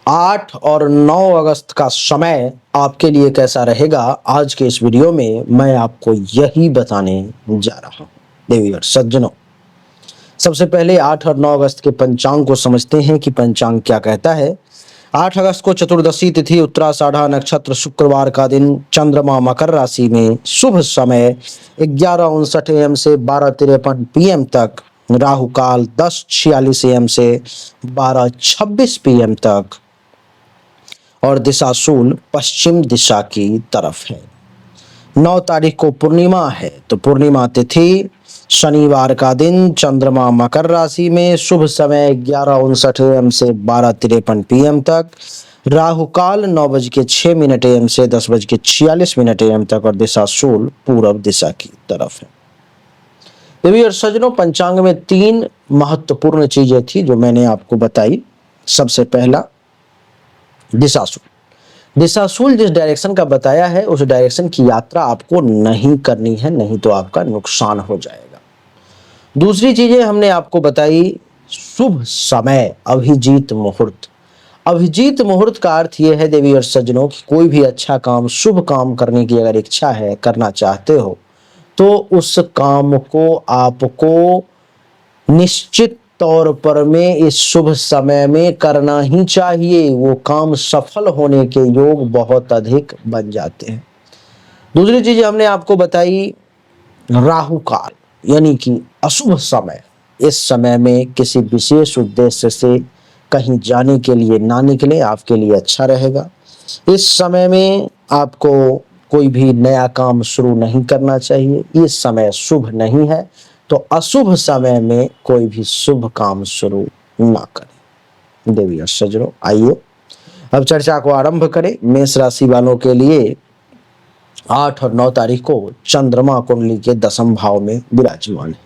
8 और 9 अगस्त का समय आपके लिए कैसा रहेगा, आज के इस वीडियो में मैं आपको यही बताने जा रहा हूं। देवी और सज्जनों, सबसे पहले 8 और 9 अगस्त के पंचांग को समझते हैं कि पंचांग क्या कहता है। 8 अगस्त को चतुर्दशी तिथि, उत्तराषाढ़ा नक्षत्र, शुक्रवार का दिन, चंद्रमा मकर राशि में, शुभ समय 11:59 AM से 12:53 PM तक, राहु काल 10:46 AM से 12:26 PM तक और दिशाशूल पश्चिम दिशा की तरफ है। 9 तारीख को पूर्णिमा है, तो पूर्णिमा तिथि शनिवार का दिन, चंद्रमा मकर राशि में, शुभ समय 11:59 AM से 12:53 PM तक, राहु काल 9:06 AM से 10:46 AM तक और दिशाशूल पूर्व दिशा की तरफ है। देवी और सज्जनों, पंचांग में 3 महत्वपूर्ण चीजें थी जो मैंने आपको बताई। सबसे पहला दिशाशूल जिस डायरेक्शन का बताया है उस डायरेक्शन की यात्रा आपको नहीं करनी है, नहीं तो आपका नुकसान हो जाएगा। दूसरी चीजें हमने आपको बताई, शुभ समय अभिजीत मुहूर्त। अभिजीत मुहूर्त का अर्थ यह है देवी और सज्जनों कि कोई भी अच्छा काम, शुभ काम करने की अगर इच्छा है, करना चाहते हो, तो उस काम को आपको निश्चित तौर पर में इस शुभ समय में करना ही चाहिए। वो काम सफल होने के योग बहुत अधिक बन जाते हैं। दूसरी चीज हमने आपको बताई, राहु काल यानी कि अशुभ समय। इस समय में किसी विशेष उद्देश्य से कहीं जाने के लिए ना निकले, आपके लिए अच्छा रहेगा। इस समय में आपको कोई भी नया काम शुरू नहीं करना चाहिए। इस समय शुभ नहीं है, तो अशुभ समय में कोई भी शुभ काम शुरू ना करें। देवी और सज्जनों, आइए अब चर्चा को आरंभ करें। मेष राशि वालों के लिए 8 और 9 तारीख को चंद्रमा कुंडली के 10वें भाव में विराजमान है,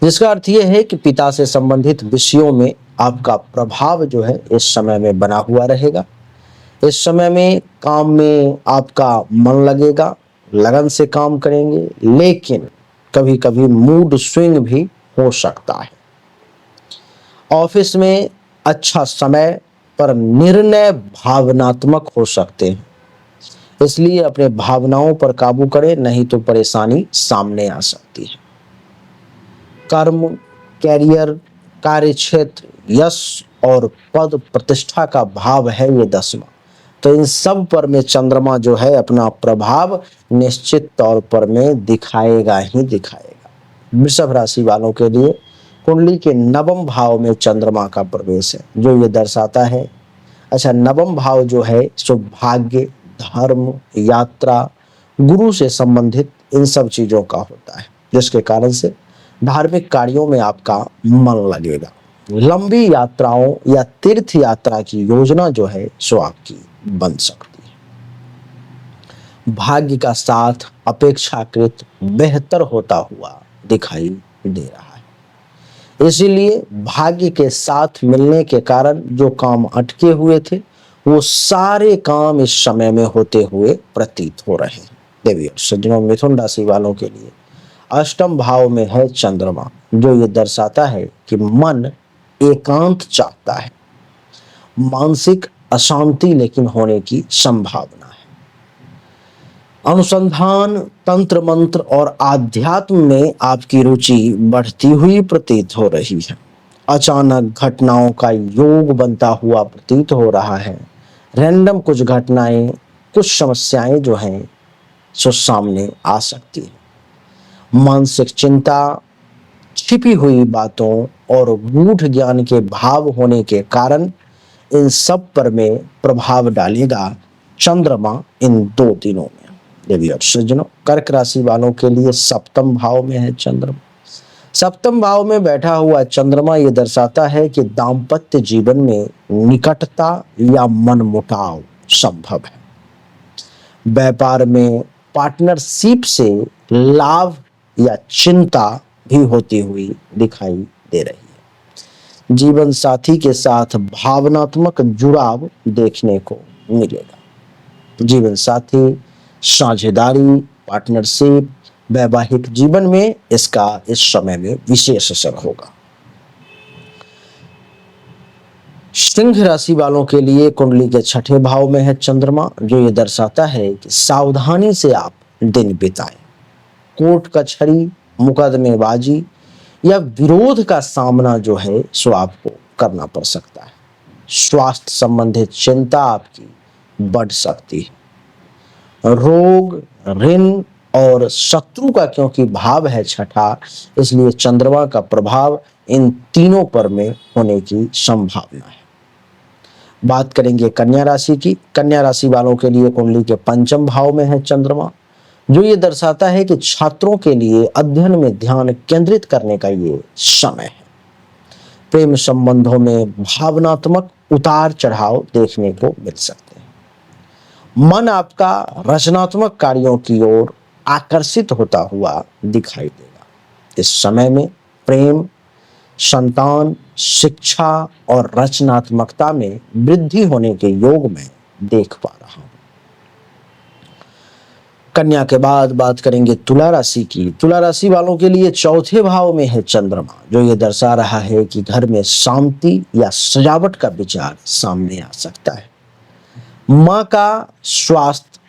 जिसका अर्थ यह है कि पिता से संबंधित विषयों में आपका प्रभाव जो है इस समय में बना हुआ रहेगा। इस समय में काम में आपका मन लगेगा, लगन से काम करेंगे, लेकिन कभी कभी मूड स्विंग भी हो सकता है। ऑफिस में अच्छा समय पर निर्णय भावनात्मक हो सकते हैं, इसलिए अपने भावनाओं पर काबू करें, नहीं तो परेशानी सामने आ सकती है। कर्म, कैरियर, कार्यक्षेत्र, यश और पद प्रतिष्ठा का भाव है ये 10वां, तो इन सब पर में चंद्रमा जो है अपना प्रभाव निश्चित तौर पर में दिखाएगा ही दिखाएगा। वृषभ राशि वालों के लिए कुंडली के 9वें भाव में चंद्रमा का प्रवेश है, जो ये दर्शाता है, अच्छा 9वां भाव जो है सो भाग्य, धर्म, यात्रा, गुरु से संबंधित इन सब चीजों का होता है, जिसके कारण से धार्मिक कार्यों में आपका मन लगेगा। लंबी यात्राओं या तीर्थ यात्रा की योजना जो है सो आपकी बन सकती है। भाग्य का साथ अपेक्षाकृत बेहतर होता हुआ दिखाई दे रहा है, इसीलिए भाग्य के साथ मिलने के कारण जो काम अटके हुए थे वो सारे काम इस समय में होते हुए प्रतीत हो रहे हैं। देवी और सज्जनों, मिथुन राशि वालों के लिए 8वें भाव में है चंद्रमा, जो ये दर्शाता है कि मन एकांत चाहता है, मानसिक अशांति लेकिन होने की संभावना है। अनुसंधान, तंत्र मंत्र और आध्यात्म में आपकी रुचि बढ़ती हुई प्रतीत हो रही है। अचानक घटनाओं का योग बनता हुआ प्रतीत हो रहा है। रैंडम कुछ घटनाएं, कुछ समस्याएं जो हैं सो सामने आ सकती है। मानसिक चिंता, छिपी हुई बातों और गूढ़ ज्ञान के भाव होने के कारण इन सब पर में प्रभाव डालेगा चंद्रमा इन 2 दिनों में। देवी और सज्जनों, कर्क राशि वालों के लिए 7वें भाव में है चंद्रमा। 7वें भाव में बैठा हुआ चंद्रमा ये दर्शाता है कि दाम्पत्य जीवन में निकटता या मनमुटाव संभव है। व्यापार में पार्टनरशिप से लाभ या चिंता भी होती हुई दिखाई दे रही है। जीवन साथी के साथ भावनात्मक जुड़ाव देखने को मिलेगा। जीवन साथी, साझेदारी, पार्टनरशिप, वैवाहिक जीवन में इसका इस समय में विशेष असर होगा। सिंह राशि वालों के लिए कुंडली के छठे भाव में है चंद्रमा, जो ये दर्शाता है कि सावधानी से आप दिन बिताएं। कोर्ट कचहरी, मुकदमेबाजी या विरोध का सामना जो है सो आपको करना पड़ सकता है। स्वास्थ्य संबंधित चिंता आपकी बढ़ सकती है। रोग, ऋण और शत्रु का क्योंकि भाव है छठा, इसलिए चंद्रमा का प्रभाव इन तीनों पर में होने की संभावना है। बात करेंगे कन्या राशि की। कन्या राशि वालों के लिए कुंडली के पंचम भाव में है चंद्रमा, जो ये दर्शाता है कि छात्रों के लिए अध्ययन में ध्यान केंद्रित करने का ये समय है। प्रेम संबंधों में भावनात्मक उतार चढ़ाव देखने को मिल सकते हैं। मन आपका रचनात्मक कार्यों की ओर आकर्षित होता हुआ दिखाई देगा। इस समय में प्रेम, संतान, शिक्षा और रचनात्मकता में वृद्धि होने के योग में देख पा रहा हूं। कन्या के बाद बात करेंगे तुला राशि की। तुला राशि वालों के लिए चौथे भाव में है चंद्रमा, जो ये दर्शा रहा है कि घर में शांति या सजावट का विचार सामने आ सकता है। मां का स्वास्थ्य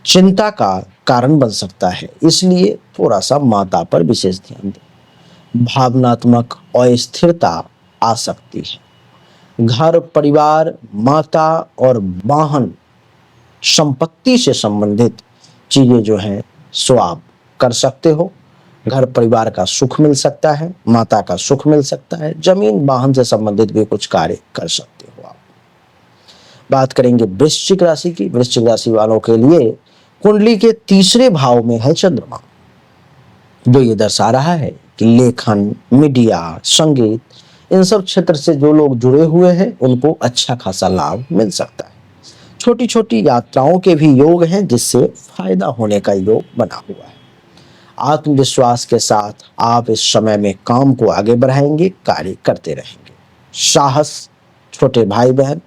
चिंता का कारण बन सकता है, इसलिए थोड़ा सा माता पर विशेष ध्यान दें। भावनात्मक अस्थिरता आ सकती है। घर, परिवार, माता और वाहन संपत्ति से संबंधित चीजें जो हैं सो आप कर सकते हो। घर परिवार का सुख मिल सकता है, माता का सुख मिल सकता है, जमीन वाहन से संबंधित भी कुछ कार्य कर सकते हो आप। बात करेंगे वृश्चिक राशि की। वृश्चिक राशि वालों के लिए कुंडली के तीसरे भाव में है चंद्रमा, जो ये दर्शा रहा है कि लेखन, मीडिया, संगीत, इन सब क्षेत्र से जो लोग जुड़े हुए हैं उनको अच्छा खासा लाभ मिल सकता है। छोटी छोटी यात्राओं के भी योग हैं, जिससे फायदा होने का योग बना हुआ है। आत्मविश्वास के साथ आप इस समय में काम को आगे बढ़ाएंगे, कार्य करते रहेंगे। साहस, छोटे भाई बहन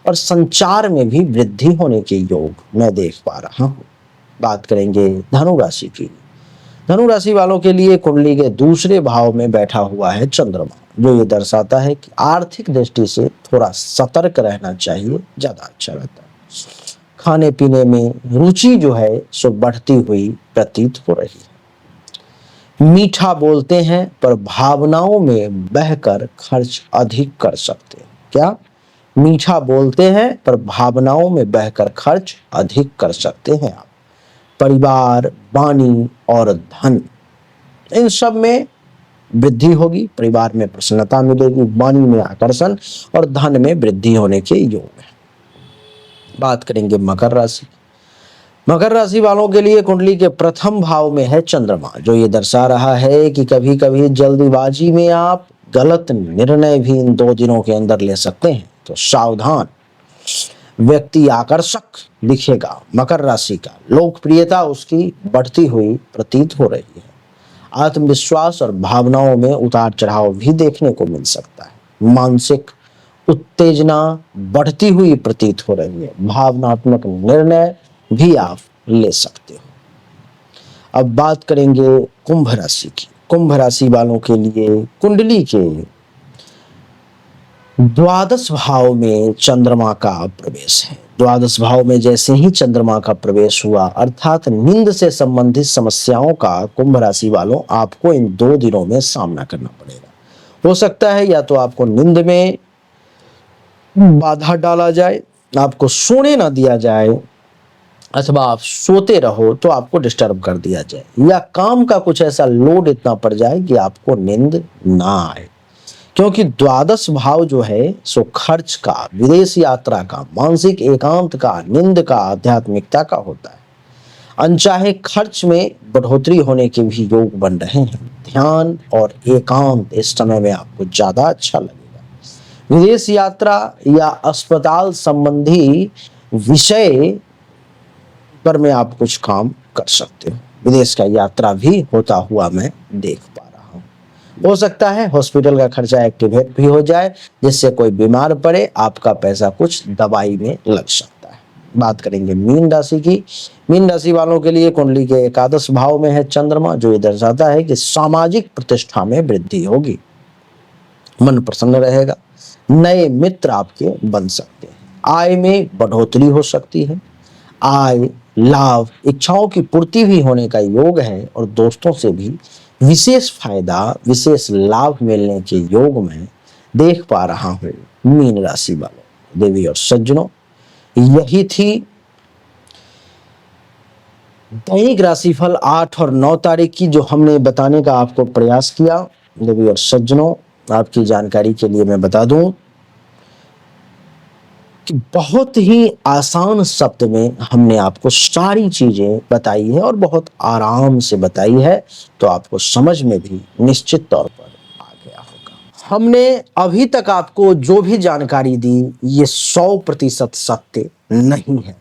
और संचार में भी वृद्धि होने के योग मैं देख पा रहा हूँ। बात करेंगे धनु राशि की। धनु राशि वालों के लिए कुंडली के दूसरे भाव में बैठा हुआ है चंद्रमा, जो ये दर्शाता है कि आर्थिक दृष्टि से थोड़ा सतर्क रहना चाहिए, ज्यादा अच्छा रहता है। खाने पीने में रुचि जो है सो बढ़ती हुई प्रतीत हो रही है। मीठा बोलते हैं पर भावनाओं में बहकर खर्च अधिक कर सकते हैं। क्या? मीठा बोलते हैं पर भावनाओं में बहकर खर्च अधिक कर सकते हैं आप। परिवार, वाणी और धन, इन सब में वृद्धि होगी। परिवार में प्रसन्नता मिलेगी, वाणी में आकर्षण और धन में वृद्धि होने के योग है। बात करेंगे मकर राशि। मकर राशि वालों के लिए कुंडली के प्रथम भाव में है चंद्रमा, जो ये दर्शा रहा है कि कभी कभी जल्दीबाजी में आप गलत निर्णय भी इन 2 दिनों के अंदर ले सकते हैं, तो सावधान। व्यक्ति आकर्षक दिखेगा। मकर राशि का लोकप्रियता उसकी बढ़ती हुई प्रतीत हो रही है। आत्मविश्वास और भावनाओं में उतार चढ़ाव भी देखने को मिल सकता है। मानसिक उत्तेजना बढ़ती हुई प्रतीत हो रही है। भावनात्मक निर्णय भी आप ले सकते हो। अब बात करेंगे कुंभ राशि की। कुंभ राशि वालों के लिए कुंडली के द्वादश भाव में चंद्रमा का प्रवेश है। द्वादश भाव में जैसे ही चंद्रमा का प्रवेश हुआ, अर्थात नींद से संबंधित समस्याओं का कुंभ राशि वालों आपको इन 2 दिनों में सामना करना पड़ेगा। हो सकता है या तो आपको नींद में बाधा डाला जाए, आपको सोने ना दिया जाए, अथवा आप सोते रहो तो आपको डिस्टर्ब कर दिया जाए, या काम का कुछ ऐसा लोड इतना पड़ जाए कि आपको नींद ना आए। क्योंकि द्वादश भाव जो है सो खर्च का, विदेश यात्रा का, मानसिक एकांत का, नींद का, आध्यात्मिकता का होता है। अनचाहे खर्च में बढ़ोतरी होने के भी योग बन रहे हैं। ध्यान और एकांत इस समय में आपको ज्यादा अच्छा लगेगा। विदेश यात्रा या अस्पताल संबंधी विषय पर में आप कुछ काम कर सकते हो। विदेश का यात्रा भी होता हुआ मैं देख पा रहा हूँ। हो सकता है हॉस्पिटल का खर्चा एक्टिवेट भी हो जाए, जिससे कोई बीमार पड़े, आपका पैसा कुछ दवाई में लग सकता है। बात करेंगे मीन राशि की। मीन राशि वालों के लिए कुंडली के एकादश भाव में है चंद्रमा, जो ये दर्शाता है कि सामाजिक प्रतिष्ठा में वृद्धि होगी। मन प्रसन्न रहेगा। नए मित्र आपके बन सकते हैं, आय में बढ़ोतरी हो सकती है, आय, लाभ, इच्छाओं की पूर्ति भी होने का योग है और दोस्तों से भी विशेष फायदा, विशेष लाभ मिलने के योग में देख पा रहा हूं मीन राशि वालों। देवी और सज्जनों, यही थी दैनिक राशिफल 8 और 9 तारीख की, जो हमने बताने का आपको प्रयास किया। देवी और सज्जनों, आपकी जानकारी के लिए मैं बता दूं कि बहुत ही आसान शब्द में हमने आपको सारी चीजें बताई है और बहुत आराम से बताई है, तो आपको समझ में भी निश्चित तौर पर आ गया होगा। हमने अभी तक आपको जो भी जानकारी दी ये 100% सत्य नहीं है।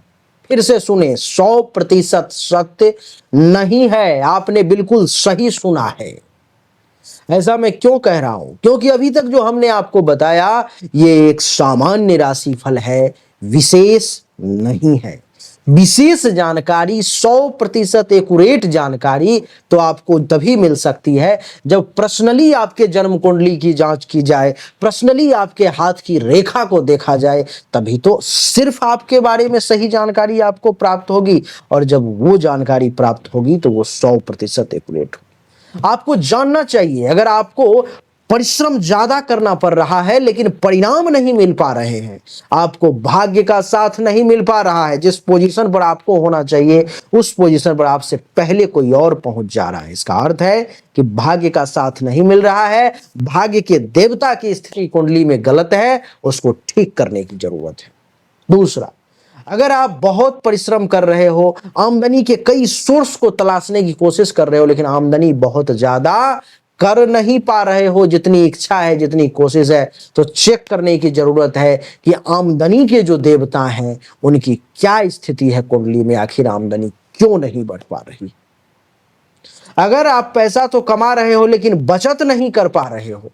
फिर से सुने, 100% सत्य नहीं है। आपने बिल्कुल सही सुना है। ऐसा मैं क्यों कह रहा हूं? क्योंकि अभी तक जो हमने आपको बताया ये एक सामान्य राशिफल है, विशेष नहीं है। विशेष जानकारी, 100% एक्यूरेट जानकारी तो आपको तभी मिल सकती है जब पर्सनली आपके जन्म कुंडली की जांच की जाए, पर्सनली आपके हाथ की रेखा को देखा जाए, तभी तो सिर्फ आपके बारे में सही जानकारी आपको प्राप्त होगी। और जब वो जानकारी प्राप्त होगी तो वो 100% एक्यूरेट होगी। आपको जानना चाहिए, अगर आपको परिश्रम ज्यादा करना पड़ रहा है लेकिन परिणाम नहीं मिल पा रहे हैं, आपको भाग्य का साथ नहीं मिल पा रहा है, जिस पोजीशन पर आपको होना चाहिए उस पोजीशन पर आपसे पहले कोई और पहुंच जा रहा है, इसका अर्थ है कि भाग्य का साथ नहीं मिल रहा है, भाग्य के देवता की स्थिति कुंडली में गलत है, उसको ठीक करने की जरूरत है। दूसरा, अगर आप बहुत परिश्रम कर रहे हो, आमदनी के कई सोर्स को तलाशने की कोशिश कर रहे हो, लेकिन आमदनी बहुत ज्यादा कर नहीं पा रहे हो जितनी इच्छा है, जितनी कोशिश है, तो चेक करने की जरूरत है कि आमदनी के जो देवता हैं उनकी क्या स्थिति है कुंडली में, आखिर आमदनी क्यों नहीं बढ़ पा रही। अगर आप पैसा तो कमा रहे हो लेकिन बचत नहीं कर पा रहे हो,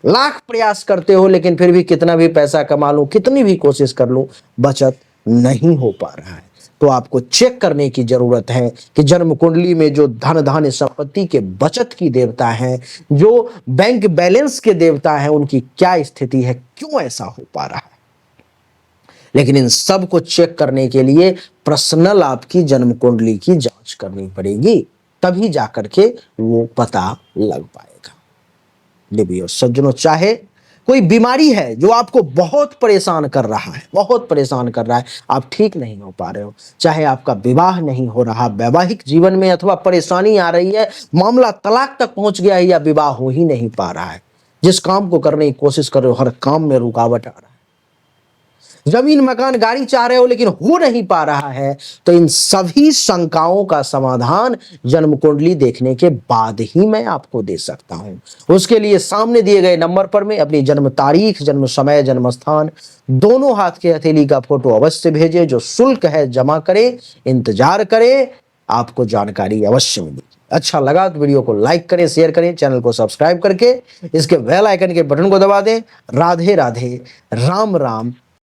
लाख प्रयास करते हो लेकिन फिर भी कितना भी पैसा कमा लूं, कितनी भी कोशिश कर लूं, बचत नहीं हो पा रहा है, तो आपको चेक करने की जरूरत है कि जन्म कुंडली में जो धन धान्य संपत्ति के बचत की देवता हैं, जो बैंक बैलेंस के देवता हैं, उनकी क्या स्थिति है, क्यों ऐसा हो पा रहा है। लेकिन इन सब को चेक करने के लिए पर्सनल आपकी जन्म कुंडली की जांच करनी पड़ेगी, तभी जाकर के वो पता लग पाएगा। देवी और सज्जनों, चाहे कोई बीमारी है जो आपको बहुत परेशान कर रहा है, बहुत परेशान कर रहा है, आप ठीक नहीं हो पा रहे हो, चाहे आपका विवाह नहीं हो रहा, वैवाहिक जीवन में अथवा परेशानी आ रही है, मामला तलाक तक पहुंच गया है या विवाह हो ही नहीं पा रहा है, जिस काम को करने की कोशिश कर रहे हो हर काम में रुकावट आ रहा है, जमीन मकान गाड़ी चाह रहे हो लेकिन हो नहीं पा रहा है, तो इन सभी शंकाओं का समाधान जन्म कुंडली देखने के बाद ही मैं आपको दे सकता हूं। उसके लिए सामने दिए गए नंबर पर में अपनी जन्म तारीख, जन्म समय, जन्म स्थान दोनों हाथ के हथेली का फोटो अवश्य भेजें। जो शुल्क है जमा करें, इंतजार करें, आपको जानकारी अवश्य मिलेगी। अच्छा लगा तो वीडियो को लाइक करें, शेयर करें, चैनल को सब्सक्राइब करके इसके बेल आइकन के बटन को दबा दें। राधे राधे, राम राम,